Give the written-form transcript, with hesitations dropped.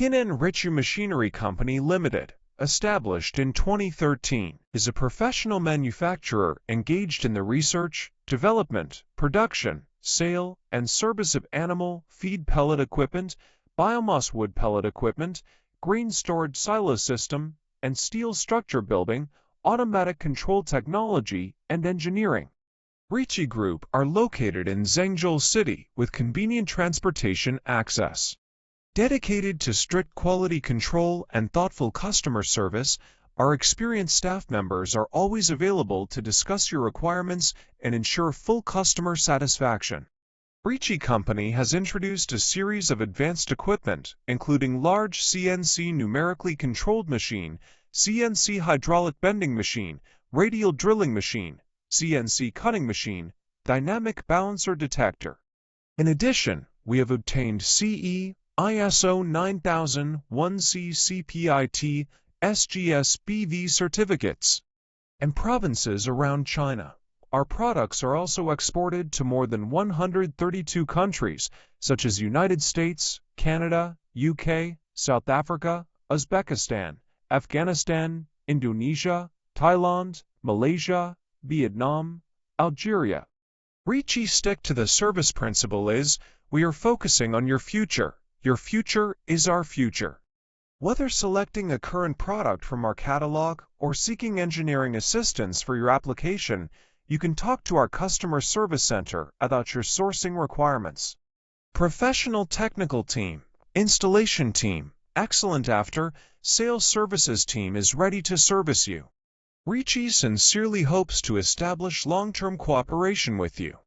RICHI Machinery Company Limited, established in 2013, is a professional manufacturer engaged in the research, development, production, sale, and service of animal feed pellet equipment, biomass wood pellet equipment, grain storage silo system, and steel structure building, automatic control technology, and engineering. RICHI Group are located in Zhengzhou City with convenient transportation access. Dedicated to strict quality control and thoughtful customer service, our experienced staff members are always available to discuss your requirements and ensure full customer satisfaction. RICHI Company has introduced a series of advanced equipment, including large CNC numerically controlled machine, CNC hydraulic bending machine, radial drilling machine, CNC cutting machine, dynamic balancer detector. In addition, we have obtained CE, ISO 9001-C CPIT, SGS BV certificates, and provinces around China. Our products are also exported to more than 132 countries, such as United States, Canada, UK, South Africa, Uzbekistan, Afghanistan, Indonesia, Thailand, Malaysia, Vietnam, Algeria. RICHI stick to the service principle is, we are focusing on your future. Your future is our future. Whether selecting a current product from our catalog or seeking engineering assistance for your application, you can talk to our customer service center about your sourcing requirements. Professional technical team, installation team, excellent after-sales services team is ready to service you. RICHI sincerely hopes to establish long-term cooperation with you.